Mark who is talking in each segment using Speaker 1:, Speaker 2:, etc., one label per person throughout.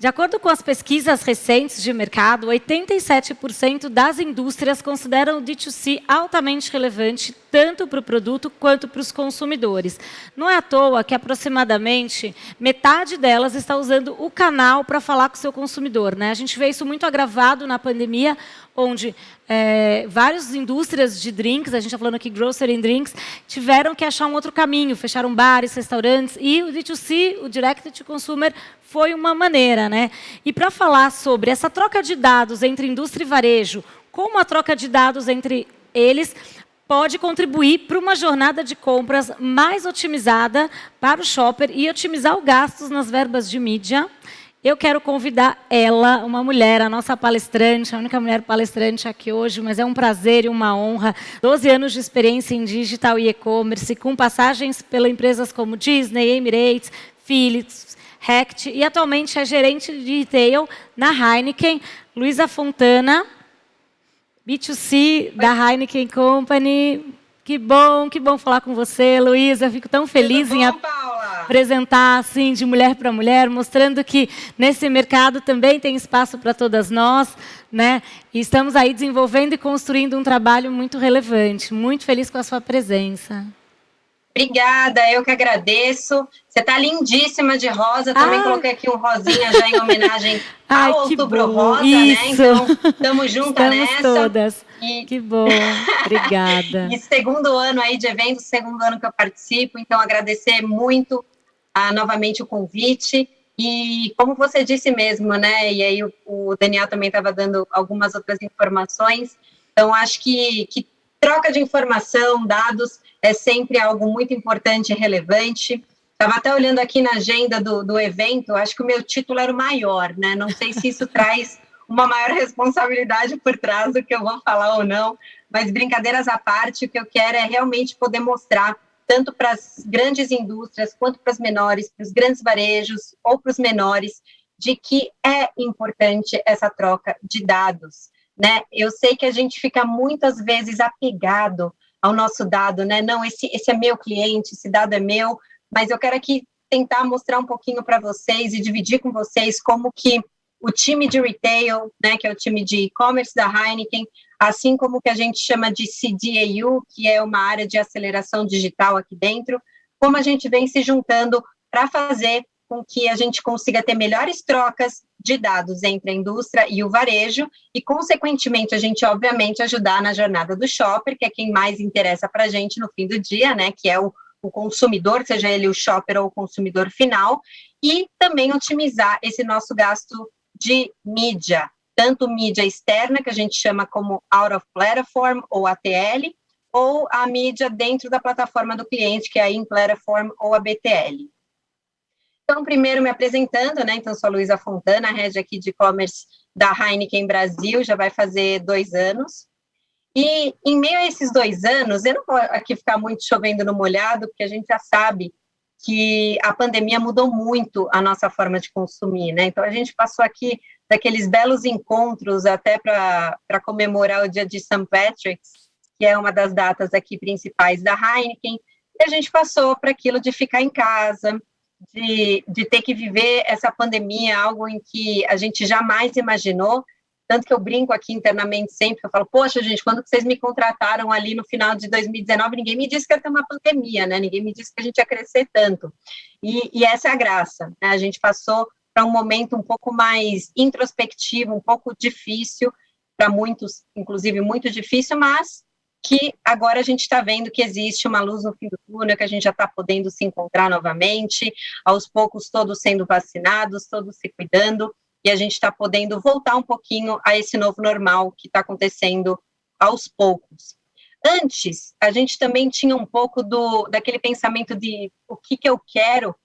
Speaker 1: De acordo com as pesquisas recentes de mercado, 87% das indústrias consideram o D2C altamente relevante, tanto para o produto quanto para os consumidores. Não é à toa que aproximadamente metade delas está usando o canal para falar com o seu consumidor, né? A gente vê isso muito agravado na pandemia, onde várias indústrias de drinks, a gente está falando aqui grocery and drinks, tiveram que achar um outro caminho, fecharam bares, restaurantes, e o D2C, o Direct to Consumer, foi uma maneira, né? E para falar sobre essa troca de dados entre indústria e varejo, como a troca de dados entre eles pode contribuir para uma jornada de compras mais otimizada para o shopper e otimizar os gastos nas verbas de mídia, eu quero convidar ela, uma mulher, a nossa palestrante, a única mulher palestrante aqui hoje, mas é um prazer e uma honra. 12 anos de experiência em digital e e-commerce, com passagens pelas empresas como Disney, Emirates, Philips, Hecht, e atualmente é gerente de retail na Heineken, Luísa Fontana, B2C da Heineken Company. Que bom falar com você, Luísa. Fico tão feliz em apresentar assim, de mulher para mulher, mostrando que nesse mercado também tem espaço para todas nós, né? E estamos aí desenvolvendo e construindo um trabalho muito relevante. Muito feliz com a sua presença.
Speaker 2: Obrigada, eu que agradeço. Você está lindíssima de rosa, também coloquei aqui um rosinha já em homenagem ao Outubro Rosa,
Speaker 1: isso.
Speaker 2: Né? Então, estamos juntas nessa.
Speaker 1: Estamos todas. Que bom, obrigada.
Speaker 2: E segundo ano aí de evento, segundo ano que eu participo, então agradecer muito novamente o convite. E como você disse mesmo, né? E aí o Daniel também estava dando algumas outras informações. Então, acho que troca de informação, dados, é sempre algo muito importante e relevante. Estava até olhando aqui na agenda do evento, acho que o meu título era o maior, né? Não sei se isso traz uma maior responsabilidade por trás do que eu vou falar ou não, mas brincadeiras à parte, o que eu quero é realmente poder mostrar, tanto para as grandes indústrias, quanto para as menores, para os grandes varejos ou para os menores, de que é importante essa troca de dados, né? Eu sei que a gente fica muitas vezes apegado ao nosso dado, né? Não, esse é meu cliente, esse dado é meu, mas eu quero aqui tentar mostrar um pouquinho para vocês e dividir com vocês como que o time de retail, né, que é o time de e-commerce da Heineken, assim como o que a gente chama de CDAU, que é uma área de aceleração digital aqui dentro, como a gente vem se juntando para fazer com que a gente consiga ter melhores trocas de dados entre a indústria e o varejo e, consequentemente, a gente, obviamente, ajudar na jornada do shopper, que é quem mais interessa para a gente no fim do dia, né, que é o consumidor, seja ele o shopper ou o consumidor final, e também otimizar esse nosso gasto de mídia, tanto mídia externa, que a gente chama como Out of Platform, ou ATL, ou a mídia dentro da plataforma do cliente, que é a In Platform ou a BTL. Então, primeiro me apresentando, né? Então, sou a Luísa Fontana, head aqui de e-commerce da Heineken Brasil, já vai fazer 2 anos. E em meio a esses 2 anos, eu não vou aqui ficar muito chovendo no molhado, porque a gente já sabe que a pandemia mudou muito a nossa forma de consumir, né? Então, a gente passou aqui daqueles belos encontros até para comemorar o dia de St. Patrick's, que é uma das datas aqui principais da Heineken, e a gente passou para aquilo de ficar em casa, de ter que viver essa pandemia, algo em que a gente jamais imaginou, tanto que eu brinco aqui internamente sempre, eu falo, poxa, gente, quando vocês me contrataram ali no final de 2019, ninguém me disse que ia ter uma pandemia, né? Ninguém me disse que a gente ia crescer tanto. E essa é a graça, né? A gente passou para um momento um pouco mais introspectivo, um pouco difícil, para muitos, inclusive muito difícil, mas que agora a gente está vendo que existe uma luz no fim do túnel, que a gente já está podendo se encontrar novamente, aos poucos todos sendo vacinados, todos se cuidando, e a gente está podendo voltar um pouquinho a esse novo normal que está acontecendo aos poucos. Antes, a gente também tinha um pouco daquele pensamento de o que eu quero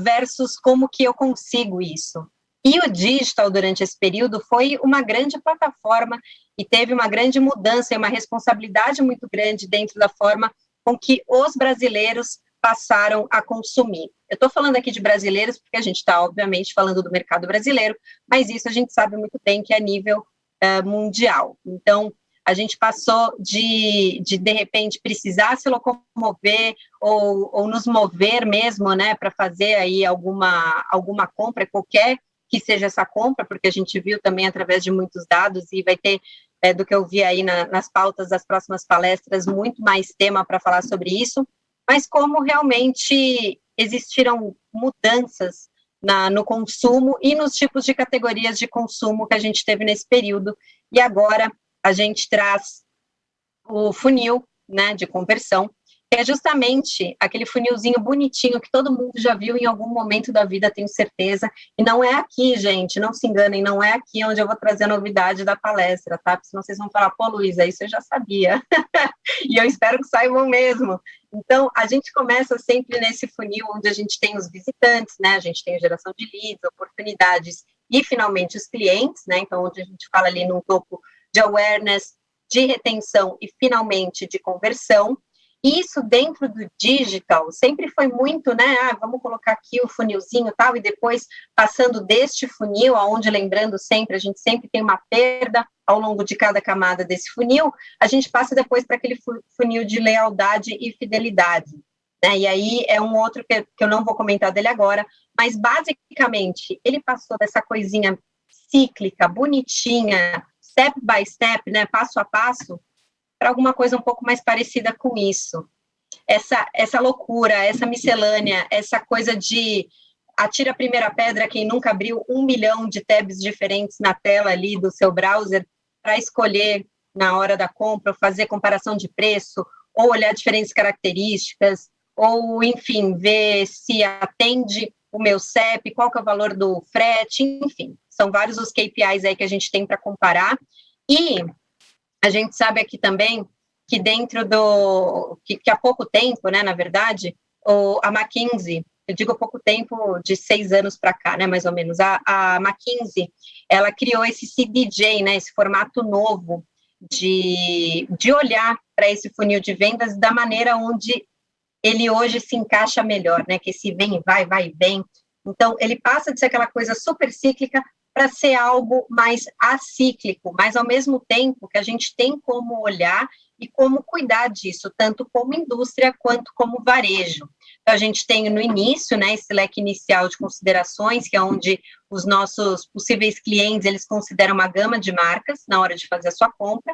Speaker 2: versus como que eu consigo isso. E o digital, durante esse período, foi uma grande plataforma e teve uma grande mudança e uma responsabilidade muito grande dentro da forma com que os brasileiros passaram a consumir. Eu estou falando aqui de brasileiros porque a gente está, obviamente, falando do mercado brasileiro, mas isso a gente sabe muito bem que é a nível mundial. Então, a gente passou de repente, precisar se locomover ou nos mover mesmo, né, para fazer aí alguma compra, qualquer que seja essa compra, porque a gente viu também através de muitos dados, e vai ter, do que eu vi aí nas pautas das próximas palestras, muito mais tema para falar sobre isso, mas como realmente existiram mudanças no consumo e nos tipos de categorias de consumo que a gente teve nesse período, e agora a gente traz o funil, né, de conversão, que é justamente aquele funilzinho bonitinho que todo mundo já viu em algum momento da vida, tenho certeza, e não é aqui, gente, não se enganem, não é aqui onde eu vou trazer a novidade da palestra, tá? Porque senão vocês vão falar, pô, Luísa, isso eu já sabia, e eu espero que saibam mesmo. Então, a gente começa sempre nesse funil onde a gente tem os visitantes, né, a gente tem a geração de leads, oportunidades, e finalmente os clientes, né, então onde a gente fala ali num topo de awareness, de retenção e finalmente de conversão. E isso dentro do digital sempre foi muito, né, vamos colocar aqui o funilzinho e tal, e depois passando deste funil, aonde, lembrando sempre, a gente sempre tem uma perda ao longo de cada camada desse funil, a gente passa depois para aquele funil de lealdade e fidelidade, né, e aí é um outro que eu não vou comentar dele agora, mas basicamente ele passou dessa coisinha cíclica, bonitinha, step by step, né, passo a passo, para alguma coisa um pouco mais parecida com isso. Essa loucura, essa miscelânea, essa coisa de atira a primeira pedra quem nunca abriu 1 milhão de tabs diferentes na tela ali do seu browser para escolher na hora da compra, fazer comparação de preço, ou olhar diferentes características, ou, enfim, ver se atende o meu CEP, qual que é o valor do frete, enfim, são vários os KPIs aí que a gente tem para comparar, e a gente sabe aqui também que dentro que há pouco tempo, né, na verdade, a McKinsey, eu digo pouco tempo, de 6 anos para cá, né, mais ou menos, a McKinsey, ela criou esse CDJ, né, esse formato novo de olhar para esse funil de vendas da maneira onde ele hoje se encaixa melhor, né, que esse vem e vai, vai e vem. Então, ele passa de ser aquela coisa super cíclica para ser algo mais acíclico, mas ao mesmo tempo que a gente tem como olhar e como cuidar disso, tanto como indústria quanto como varejo. Então, a gente tem no início, né, esse leque inicial de considerações, que é onde os nossos possíveis clientes, eles consideram uma gama de marcas na hora de fazer a sua compra,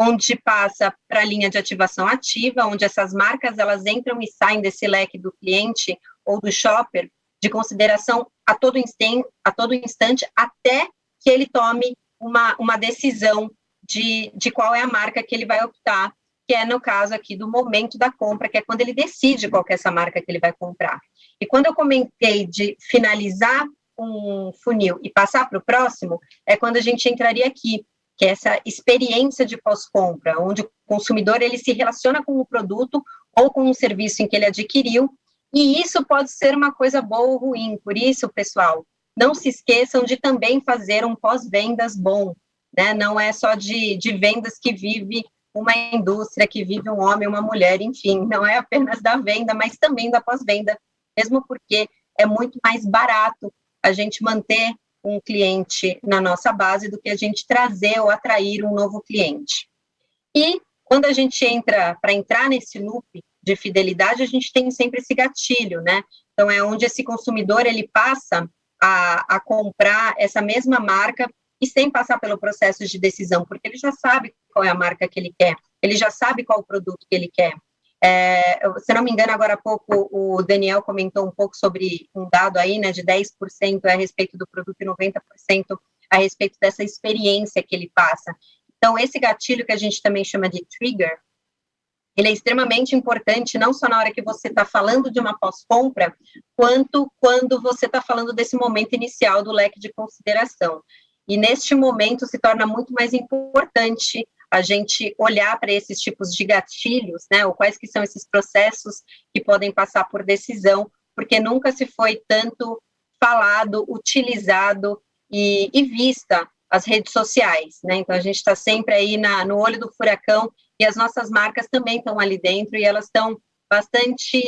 Speaker 2: onde passa para a linha de ativação ativa, onde essas marcas, elas entram e saem desse leque do cliente ou do shopper, de consideração a todo instante, até que ele tome uma decisão de qual é a marca que ele vai optar, que é no caso aqui do momento da compra, que é quando ele decide qual que é essa marca que ele vai comprar. E quando eu comentei de finalizar um funil e passar para o próximo, é quando a gente entraria aqui, que é essa experiência de pós-compra, onde o consumidor ele se relaciona com o produto ou com o serviço em que ele adquiriu, e isso pode ser uma coisa boa ou ruim. Por isso, pessoal, não se esqueçam de também fazer um pós-vendas bom, né? Não é só de vendas que vive uma indústria, que vive um homem, uma mulher, enfim, não é apenas da venda, mas também da pós-venda, mesmo porque é muito mais barato a gente manter um cliente na nossa base do que a gente trazer ou atrair um novo cliente. E quando a gente para entrar nesse loop de fidelidade, a gente tem sempre esse gatilho, né? Então, é onde esse consumidor, ele passa a comprar essa mesma marca e sem passar pelo processo de decisão, porque ele já sabe qual é a marca que ele quer, ele já sabe qual o produto que ele quer. Se não me engano, agora há pouco, o Daniel comentou um pouco sobre um dado aí, né, de 10% a respeito do produto e 90% a respeito dessa experiência que ele passa. Então, esse gatilho que a gente também chama de trigger, ele é extremamente importante, não só na hora que você está falando de uma pós-compra, quanto quando você está falando desse momento inicial do leque de consideração. E neste momento se torna muito mais importante a gente olhar para esses tipos de gatilhos, né, ou quais que são esses processos que podem passar por decisão, porque nunca se foi tanto falado, utilizado e vista as redes sociais, né, então a gente está sempre aí no olho do furacão, e as nossas marcas também estão ali dentro, e elas estão bastante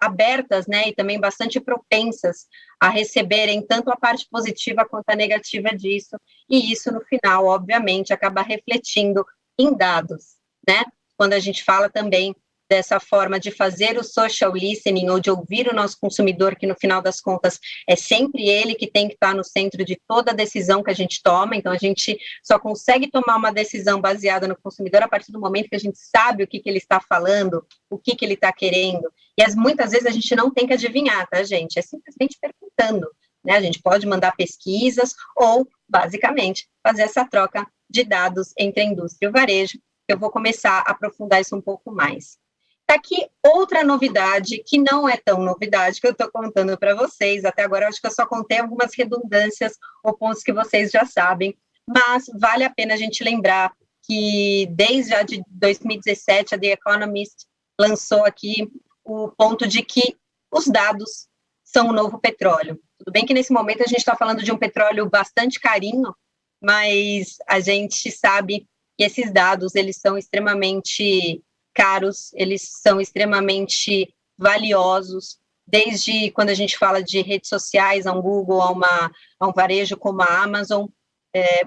Speaker 2: abertas, né, e também bastante propensas a receberem tanto a parte positiva quanto a negativa disso, e isso no final, obviamente, acaba refletindo em dados, né, quando a gente fala também dessa forma de fazer o social listening, ou de ouvir o nosso consumidor, que no final das contas é sempre ele que tem que estar no centro de toda a decisão que a gente toma. Então a gente só consegue tomar uma decisão baseada no consumidor a partir do momento que a gente sabe o que ele está falando, o que ele está querendo. E muitas vezes a gente não tem que adivinhar, tá, gente? É simplesmente perguntando, né? A gente pode mandar pesquisas ou, basicamente, fazer essa troca de dados entre a indústria e o varejo. Eu vou começar a aprofundar isso um pouco mais. Tá aqui outra novidade, que não é tão novidade, que eu estou contando para vocês. Até agora, eu acho que eu só contei algumas redundâncias ou pontos que vocês já sabem, mas vale a pena a gente lembrar que desde já de 2017, a The Economist lançou aqui o ponto de que os dados são o novo petróleo. Tudo bem que nesse momento a gente está falando de um petróleo bastante carinho, mas a gente sabe que esses dados, eles são extremamente caros, eles são extremamente valiosos, desde quando a gente fala de redes sociais, a um Google, a um varejo como a Amazon,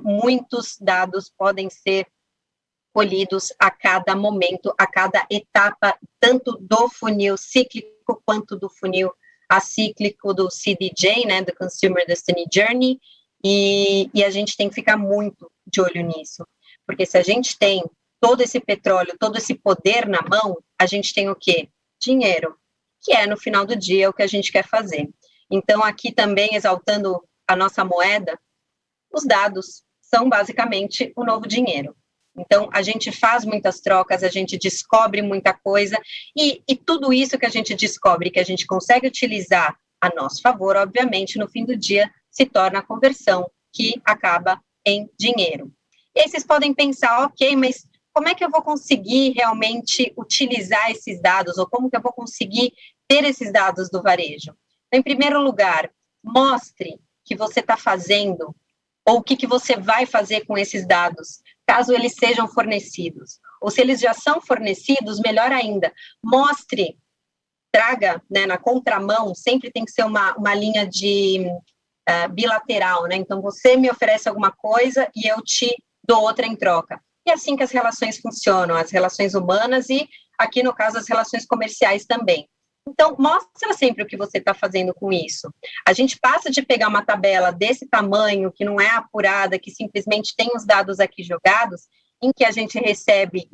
Speaker 2: muitos dados podem ser colhidos a cada momento, a cada etapa, tanto do funil cíclico quanto do funil acíclico do CDJ, né, do Consumer Destiny Journey, e a gente tem que ficar muito de olho nisso, porque se a gente tem todo esse petróleo, todo esse poder na mão, a gente tem o quê? Dinheiro, que é, no final do dia, o que a gente quer fazer. Então, aqui também, exaltando a nossa moeda, os dados são basicamente o novo dinheiro. Então, a gente faz muitas trocas, a gente descobre muita coisa, e tudo isso que a gente descobre, que a gente consegue utilizar a nosso favor, obviamente, no fim do dia, se torna a conversão, que acaba em dinheiro. E aí vocês podem pensar, ok, mas como é que eu vou conseguir realmente utilizar esses dados, ou como que eu vou conseguir ter esses dados do varejo? Então, em primeiro lugar, mostre que você está fazendo, ou o que você vai fazer com esses dados, caso eles sejam fornecidos. Ou se eles já são fornecidos, melhor ainda, mostre, traga, né, na contramão, sempre tem que ser uma linha de bilateral, né? Então, você me oferece alguma coisa e eu te dou outra em troca. E é assim que as relações funcionam, as relações humanas e, aqui no caso, as relações comerciais também. Então, mostra sempre o que você está fazendo com isso. A gente passa de pegar uma tabela desse tamanho, que não é apurada, que simplesmente tem os dados aqui jogados, em que a gente recebe,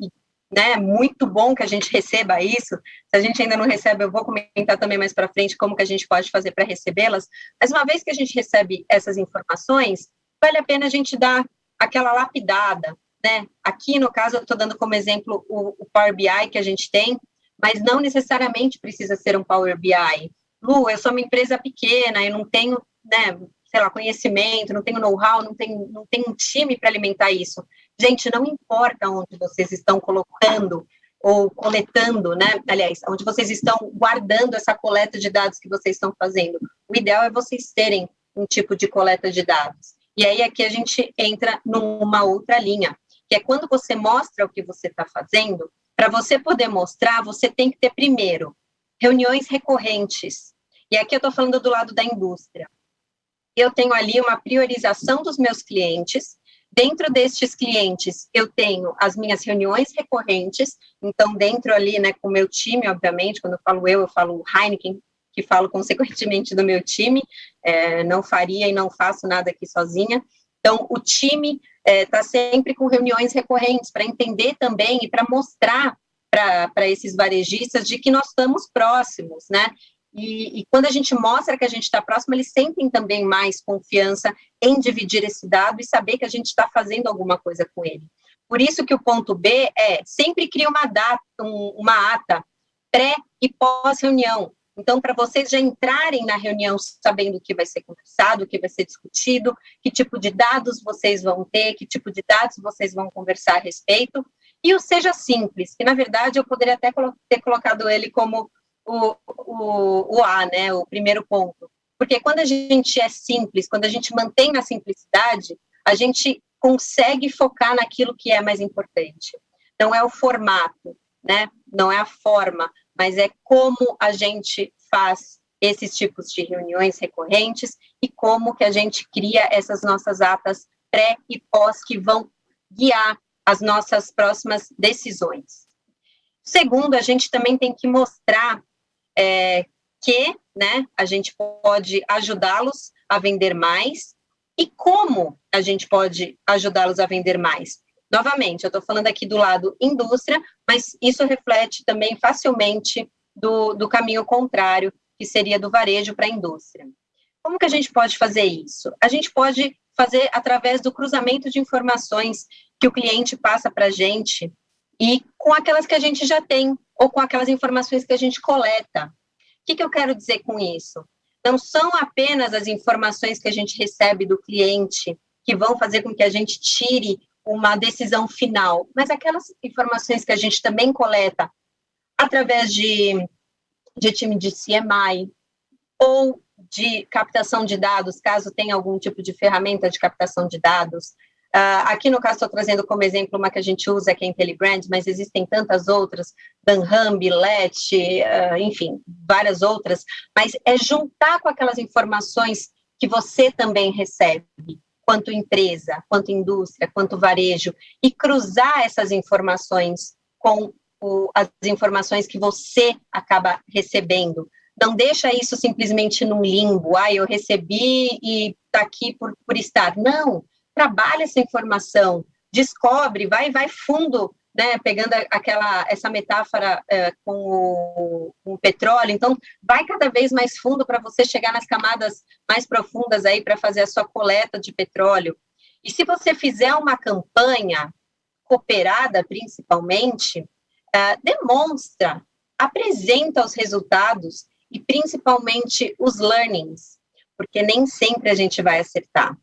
Speaker 2: né, muito bom que a gente receba isso. Se a gente ainda não recebe, eu vou comentar também mais para frente como que a gente pode fazer para recebê-las. Mas uma vez que a gente recebe essas informações, vale a pena a gente dar aquela lapidada, né? Aqui, no caso, eu estou dando como exemplo o Power BI que a gente tem, mas não necessariamente precisa ser um Power BI. Lu, eu sou uma empresa pequena, eu não tenho, né, sei lá, conhecimento, não tenho know-how, não tenho um time para alimentar isso. Gente, não importa onde vocês estão colocando ou coletando, né, aliás, onde vocês estão guardando essa coleta de dados que vocês estão fazendo. O ideal é vocês terem um tipo de coleta de dados. E aí aqui a gente entra numa outra linha, que é quando você mostra o que você está fazendo. Para você poder mostrar, você tem que ter, primeiro, reuniões recorrentes. E aqui eu estou falando do lado da indústria. Eu tenho ali uma priorização dos meus clientes. Dentro destes clientes, eu tenho as minhas reuniões recorrentes. Então, dentro ali, né, com o meu time, obviamente, quando eu falo Heineken, que falo consequentemente do meu time. Não faria e não faço nada aqui sozinha. Então, o time está sempre com reuniões recorrentes para entender também e para mostrar para esses varejistas de que nós estamos próximos, né? E quando a gente mostra que a gente está próximo, eles sentem também mais confiança em dividir esse dado e saber que a gente está fazendo alguma coisa com ele. Por isso que o ponto B sempre cria uma ata pré e pós-reunião. Então, para vocês já entrarem na reunião sabendo o que vai ser conversado, o que vai ser discutido, que tipo de dados vocês vão ter, que tipo de dados vocês vão conversar a respeito, e o seja simples, que na verdade eu poderia até ter colocado ele como o A, né, o primeiro ponto. Porque quando a gente é simples, quando a gente mantém na simplicidade, a gente consegue focar naquilo que é mais importante. Não é o formato, né, não é a forma, mas é como a gente faz esses tipos de reuniões recorrentes e como que a gente cria essas nossas atas pré e pós que vão guiar as nossas próximas decisões. Segundo, a gente também tem que mostrar que, né, a gente pode ajudá-los a vender mais e como a gente pode ajudá-los a vender mais. Novamente, eu estou falando aqui do lado indústria, mas isso reflete também facilmente do caminho contrário, que seria do varejo para a indústria. Como que a gente pode fazer isso? A gente pode fazer através do cruzamento de informações que o cliente passa para a gente e com aquelas que a gente já tem, ou com aquelas informações que a gente coleta. O que eu quero dizer com isso? Não são apenas as informações que a gente recebe do cliente que vão fazer com que a gente tire uma decisão final, mas aquelas informações que a gente também coleta através de time de CMI ou de captação de dados, caso tenha algum tipo de ferramenta de captação de dados. Aqui no caso estou trazendo como exemplo uma que a gente usa, que é a IntelliBrand, mas existem tantas outras, Danham, Let, enfim, várias outras, mas é juntar com aquelas informações que você também recebe, quanto empresa, quanto indústria, quanto varejo, e cruzar essas informações com as informações que você acaba recebendo. Não deixa isso simplesmente num limbo, eu recebi e está aqui por estar. Não, trabalha essa informação, descobre, vai fundo, né, pegando essa metáfora com o petróleo, então vai cada vez mais fundo para você chegar nas camadas mais profundas aí para fazer a sua coleta de petróleo. E se você fizer uma campanha cooperada, principalmente, demonstra, apresenta os resultados e principalmente os learnings, porque nem sempre a gente vai acertar.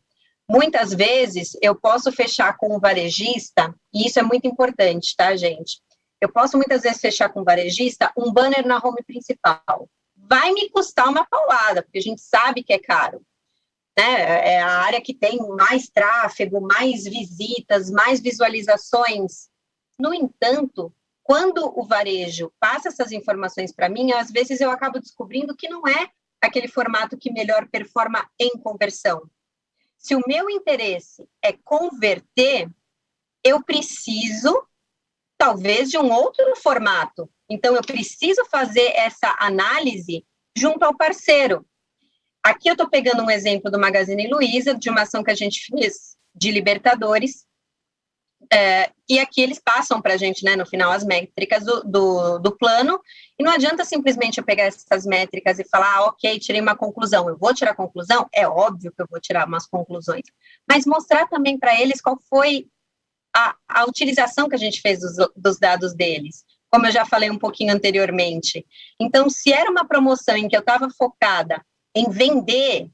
Speaker 2: Muitas vezes eu posso fechar com o varejista, e isso é muito importante, tá, gente? Eu posso muitas vezes fechar com o varejista um banner na home principal. Vai me custar uma paulada, porque a gente sabe que é caro. Né? É a área que tem mais tráfego, mais visitas, mais visualizações. No entanto, quando o varejo passa essas informações para mim, às vezes eu acabo descobrindo que não é aquele formato que melhor performa em conversão. Se o meu interesse é converter, eu preciso, talvez, de um outro formato. Então, eu preciso fazer essa análise junto ao parceiro. Aqui eu estou pegando um exemplo do Magazine Luiza, de uma ação que a gente fez de Libertadores, e aqui eles passam para a gente, né, no final, as métricas do plano, e não adianta simplesmente eu pegar essas métricas e falar, ok, tirei uma conclusão. Eu vou tirar a conclusão? É óbvio que eu vou tirar umas conclusões, mas mostrar também para eles qual foi a utilização que a gente fez dos dados deles, como eu já falei um pouquinho anteriormente. Então, se era uma promoção em que eu estava focada em vender,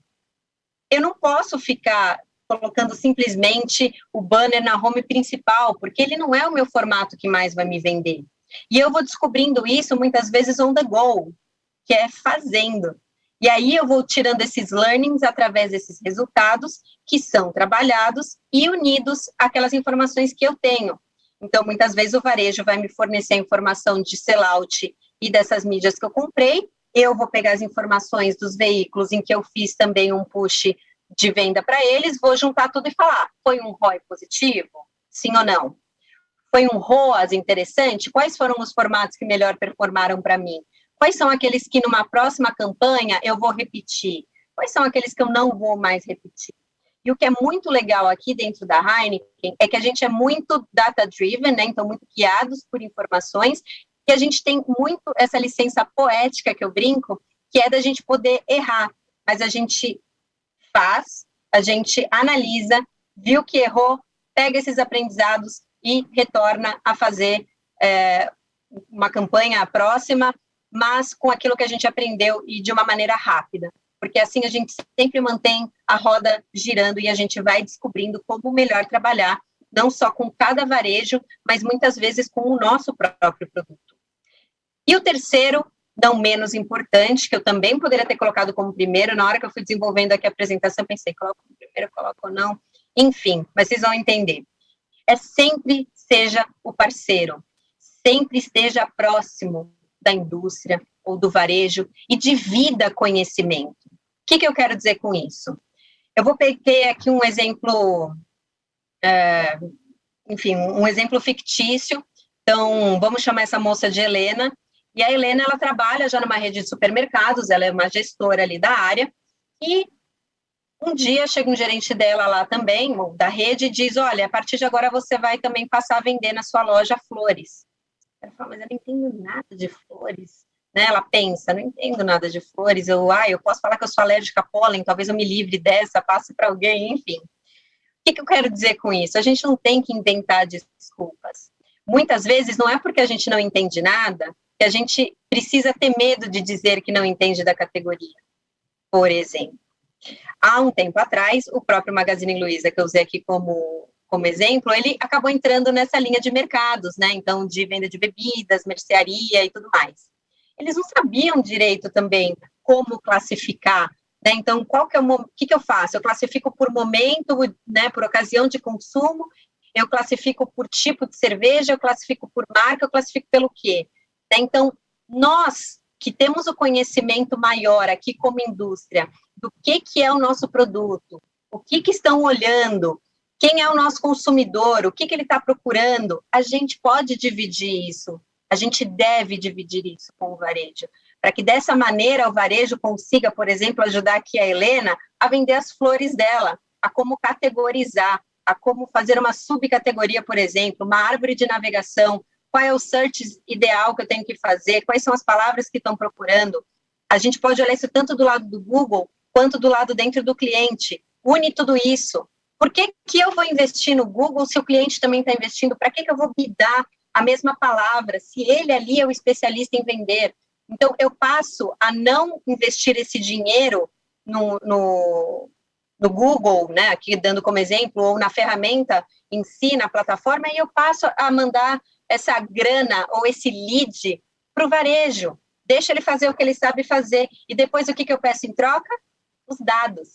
Speaker 2: eu não posso ficar colocando simplesmente o banner na home principal, porque ele não é o meu formato que mais vai me vender. E eu vou descobrindo isso muitas vezes on the go, que é fazendo. E aí eu vou tirando esses learnings através desses resultados que são trabalhados e unidos àquelas informações que eu tenho. Então, muitas vezes o varejo vai me fornecer a informação de sellout e dessas mídias que eu comprei, eu vou pegar as informações dos veículos em que eu fiz também um push de venda para eles, vou juntar tudo e falar, foi um ROI positivo? Sim ou não? Foi um ROAS interessante? Quais foram os formatos que melhor performaram para mim? Quais são aqueles que numa próxima campanha eu vou repetir? Quais são aqueles que eu não vou mais repetir? E o que é muito legal aqui dentro da Heineken é que a gente é muito data-driven, né? Então muito guiados por informações, e a gente tem muito essa licença poética que eu brinco, que é da gente poder errar, mas a gente faz, a gente analisa, viu que errou, pega esses aprendizados e retorna a fazer uma campanha próxima, mas com aquilo que a gente aprendeu e de uma maneira rápida, porque assim a gente sempre mantém a roda girando e a gente vai descobrindo como melhor trabalhar, não só com cada varejo, mas muitas vezes com o nosso próprio produto. E o terceiro, não menos importante, que eu também poderia ter colocado como primeiro, na hora que eu fui desenvolvendo aqui a apresentação, eu pensei, coloco como primeiro, coloco ou não, enfim, mas vocês vão entender. É sempre seja o parceiro, sempre esteja próximo da indústria ou do varejo e divida conhecimento. O que eu quero dizer com isso? Eu vou pegar aqui um exemplo, enfim, um exemplo fictício, Então, vamos chamar essa moça de Helena. E a Helena, ela trabalha já numa rede de supermercados, ela é uma gestora ali da área, e um dia chega um gerente dela lá também, da rede, e diz, olha, a partir de agora você vai também passar a vender na sua loja flores. Ela fala, mas eu não entendo nada de flores. Né? Ela pensa, não entendo nada de flores, eu posso falar que eu sou alérgica a pólen, talvez eu me livre dessa, passe para alguém, enfim. O que eu quero dizer com isso? A gente não tem que inventar desculpas. Muitas vezes não é porque a gente não entende nada que a gente precisa ter medo de dizer que não entende da categoria. Por exemplo, há um tempo atrás, o próprio Magazine Luiza, que eu usei aqui como exemplo, ele acabou entrando nessa linha de mercados, né? Então, de venda de bebidas, mercearia e tudo mais. Eles não sabiam direito também como classificar, né? Então, o que eu faço? Eu classifico por momento, né, por ocasião de consumo, eu classifico por tipo de cerveja, eu classifico por marca, eu classifico pelo quê? Né? Então, nós que temos o conhecimento maior aqui como indústria do que é o nosso produto, o que estão olhando, quem é o nosso consumidor, o que ele está procurando, a gente pode dividir isso, a gente deve dividir isso com o varejo, para que dessa maneira o varejo consiga, por exemplo, ajudar aqui a Helena a vender as flores dela, a como categorizar, a como fazer uma subcategoria, por exemplo, uma árvore de navegação, qual é o search ideal que eu tenho que fazer, quais são as palavras que estão procurando. A gente pode olhar isso tanto do lado do Google, quanto do lado dentro do cliente. Une tudo isso. Por que eu vou investir no Google se o cliente também está investindo? Para que eu vou me dar a mesma palavra, se ele ali é o especialista em vender? Então, eu passo a não investir esse dinheiro no Google, né, aqui dando como exemplo, ou na ferramenta em si, na plataforma, e eu passo a mandar essa grana ou esse lead para o varejo. Deixa ele fazer o que ele sabe fazer. E depois o que eu peço em troca? Os dados.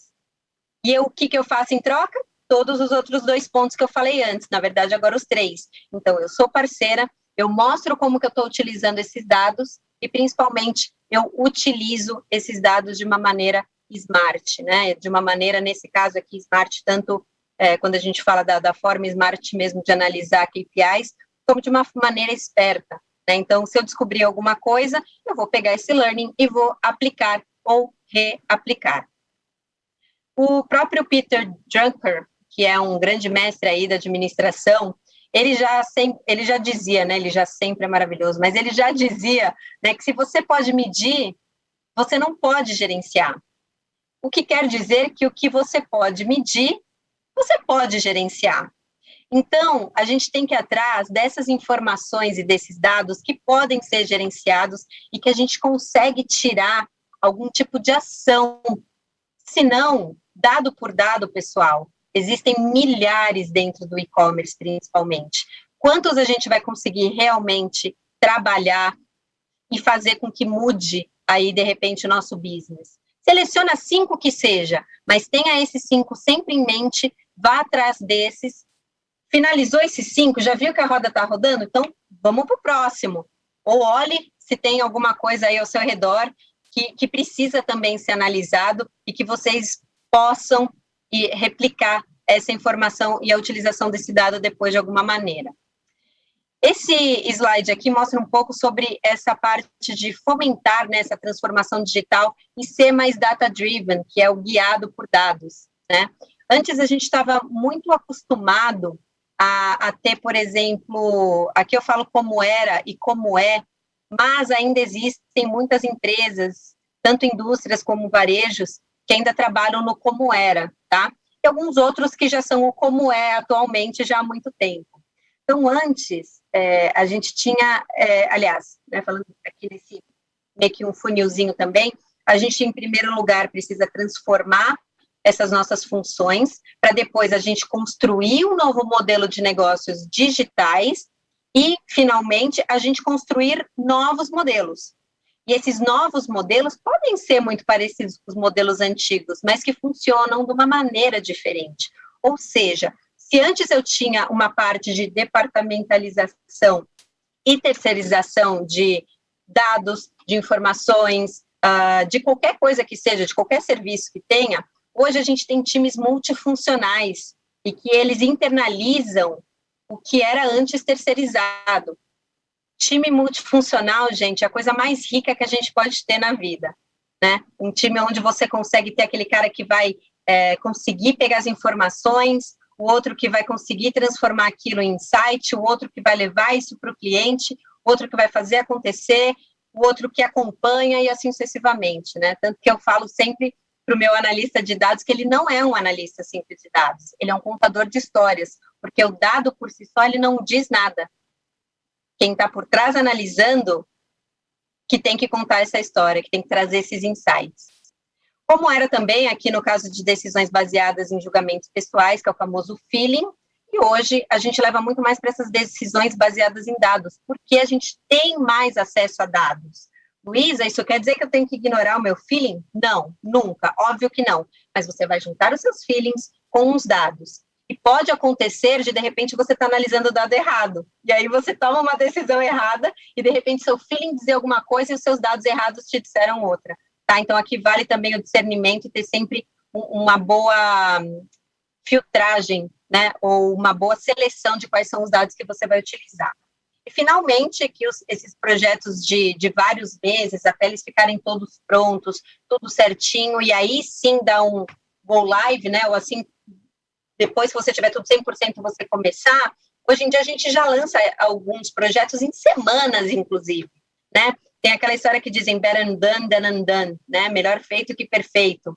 Speaker 2: E o que eu faço em troca? Todos os outros 2 pontos que eu falei antes, na verdade agora os 3. Então, eu sou parceira, eu mostro como que eu estou utilizando esses dados e, principalmente, eu utilizo esses dados de uma maneira smart, né? De uma maneira, nesse caso aqui, smart, tanto quando a gente fala da forma smart mesmo de analisar KPIs, como de uma maneira esperta. Né? Então, se eu descobrir alguma coisa, eu vou pegar esse learning e vou aplicar ou reaplicar. O próprio Peter Drucker, que é um grande mestre aí da administração, ele já dizia, né, ele já sempre é maravilhoso, mas ele já dizia, né, que se você pode medir, você não pode gerenciar. O que quer dizer que o que você pode medir, você pode gerenciar. Então, a gente tem que ir atrás dessas informações e desses dados que podem ser gerenciados e que a gente consegue tirar algum tipo de ação. Se não, dado por dado, pessoal, existem milhares dentro do e-commerce, principalmente. Quantos a gente vai conseguir realmente trabalhar e fazer com que mude aí, de repente, o nosso business? Seleciona 5 que seja, mas tenha esses 5 sempre em mente, vá atrás desses. Finalizou esses 5, já viu que a roda está rodando? Então, vamos para o próximo. Ou olhe se tem alguma coisa aí ao seu redor que precisa também ser analisado e que vocês possam replicar essa informação e a utilização desse dado depois de alguma maneira. Esse slide aqui mostra um pouco sobre essa parte de fomentar, né, essa transformação digital e ser mais data-driven, que é o guiado por dados. Né? Antes a gente estava muito acostumado a ter, por exemplo, aqui eu falo como era e como é, mas ainda existem muitas empresas, tanto indústrias como varejos, que ainda trabalham no como era, tá? E alguns outros que já são o como é atualmente já há muito tempo. Então, antes, a gente tinha, aliás, né, falando aqui nesse meio que um funilzinho também, a gente, em primeiro lugar, precisa transformar essas nossas funções, para depois a gente construir um novo modelo de negócios digitais e, finalmente, a gente construir novos modelos. E esses novos modelos podem ser muito parecidos com os modelos antigos, mas que funcionam de uma maneira diferente. Ou seja, se antes eu tinha uma parte de departamentalização e terceirização de dados, de informações, de qualquer coisa que seja, de qualquer serviço que tenha, hoje a gente tem times multifuncionais e que eles internalizam o que era antes terceirizado. Time multifuncional, gente, é a coisa mais rica que a gente pode ter na vida, né? Um time onde você consegue ter aquele cara que vai conseguir pegar as informações, o outro que vai conseguir transformar aquilo em insight, o outro que vai levar isso para o cliente, o outro que vai fazer acontecer, o outro que acompanha e assim sucessivamente, né? Tanto que eu falo sempre para o meu analista de dados que ele não é um analista simples de dados, ele é um contador de histórias, porque o dado por si só ele não diz nada. Quem está por trás analisando que tem que contar essa história, que tem que trazer esses insights. Como era também aqui no caso de decisões baseadas em julgamentos pessoais, que é o famoso feeling, e hoje a gente leva muito mais para essas decisões baseadas em dados, porque a gente tem mais acesso a dados. Luísa, isso quer dizer que eu tenho que ignorar o meu feeling? Não, nunca, óbvio que não. Mas você vai juntar os seus feelings com os dados. E pode acontecer de repente, você está analisando o dado errado. E aí você toma uma decisão errada e, de repente, seu feeling dizer alguma coisa e os seus dados errados te disseram outra. Tá? Então, aqui vale também o discernimento e ter sempre uma boa filtragem, né? Ou uma boa seleção de quais são os dados que você vai utilizar. E, finalmente, aqui esses projetos de vários meses, até eles ficarem todos prontos, tudo certinho, e aí sim dá um go live, né? Ou assim, depois que você tiver tudo 100%, você começar. Hoje em dia a gente já lança alguns projetos em semanas, inclusive, né? Tem aquela história que dizem better done than undone, né? Melhor feito que perfeito.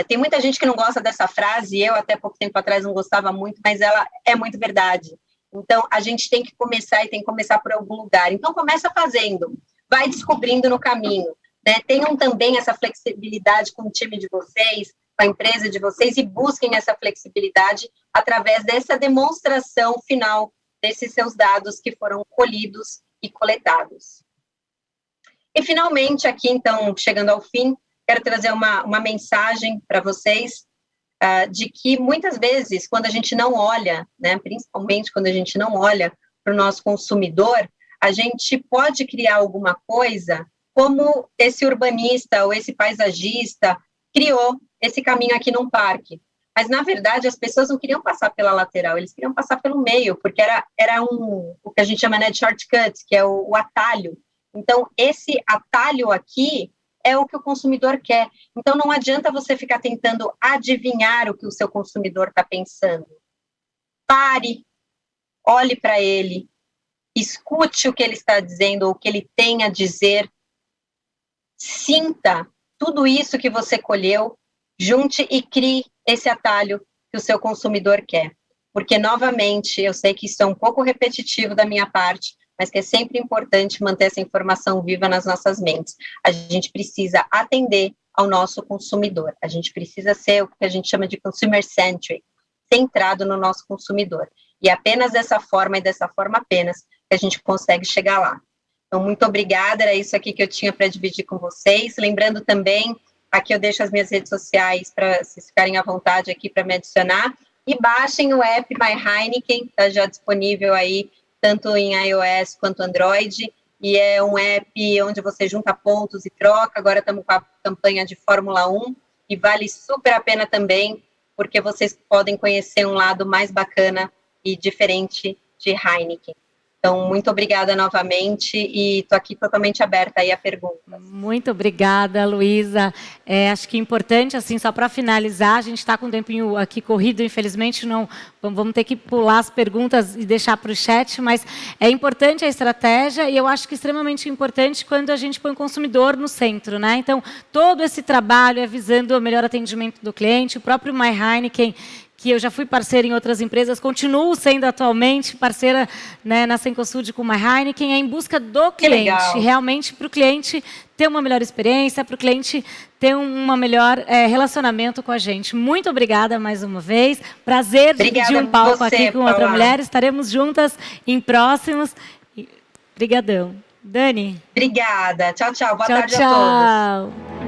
Speaker 2: Tem muita gente que não gosta dessa frase, eu até pouco tempo atrás não gostava muito, mas ela é muito verdade. Então, a gente tem que começar e tem que começar por algum lugar. Então, começa fazendo, vai descobrindo no caminho, né? Tenham também essa flexibilidade com o time de vocês, com a empresa de vocês e busquem essa flexibilidade através dessa demonstração final desses seus dados que foram colhidos e coletados. E, finalmente, aqui, então, chegando ao fim, quero trazer uma mensagem para vocês de que, muitas vezes, quando a gente não olha, né, principalmente quando a gente não olha para o nosso consumidor, a gente pode criar alguma coisa como esse urbanista ou esse paisagista criou esse caminho aqui num parque. Mas, na verdade, as pessoas não queriam passar pela lateral, eles queriam passar pelo meio, porque era o que a gente chama, né, de shortcut, que é o atalho. Então, esse atalho aqui é o que o consumidor quer. Então, não adianta você ficar tentando adivinhar o que o seu consumidor está pensando. Pare, olhe para ele, escute o que ele está dizendo, ou o que ele tem a dizer, sinta tudo isso que você colheu, junte e crie esse atalho que o seu consumidor quer. Porque, novamente, eu sei que isso é um pouco repetitivo da minha parte, mas que é sempre importante manter essa informação viva nas nossas mentes. A gente precisa atender ao nosso consumidor. A gente precisa ser o que a gente chama de consumer-centric, centrado no nosso consumidor. E apenas dessa forma e dessa forma apenas que a gente consegue chegar lá. Então, muito obrigada, era isso aqui que eu tinha para dividir com vocês. Lembrando também, aqui eu deixo as minhas redes sociais para vocês ficarem à vontade aqui para me adicionar. E baixem o app My Heineken, está já disponível aí, tanto em iOS quanto Android, e é um app onde você junta pontos e troca. Agora estamos com a campanha de Fórmula 1, e vale super a pena também, porque vocês podem conhecer um lado mais bacana e diferente de Heineken. Então, muito obrigada novamente e estou aqui totalmente aberta aí a perguntas.
Speaker 1: Muito obrigada, Luísa. Acho que é importante, assim, só para finalizar, a gente está com um tempinho aqui corrido, infelizmente não vamos ter que pular as perguntas e deixar para o chat, mas é importante a estratégia e eu acho que é extremamente importante quando a gente põe o consumidor no centro, né? Então, todo esse trabalho é visando o melhor atendimento do cliente, o próprio My Heineken, que eu já fui parceira em outras empresas, continuo sendo atualmente parceira, né, na Cencosud com o My Heineken, em busca do cliente, realmente para o cliente ter uma melhor experiência, para o cliente ter um melhor relacionamento com a gente. Muito obrigada mais uma vez, prazer dividir um palco aqui com outra mulher, estaremos juntas em próximos. Obrigadão. Dani?
Speaker 2: Obrigada, tchau, tchau, boa tarde a todos.
Speaker 1: Tchau.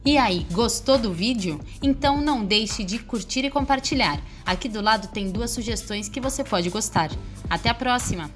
Speaker 3: E aí, gostou do vídeo? Então não deixe de curtir e compartilhar. Aqui do lado tem 2 sugestões que você pode gostar. Até a próxima!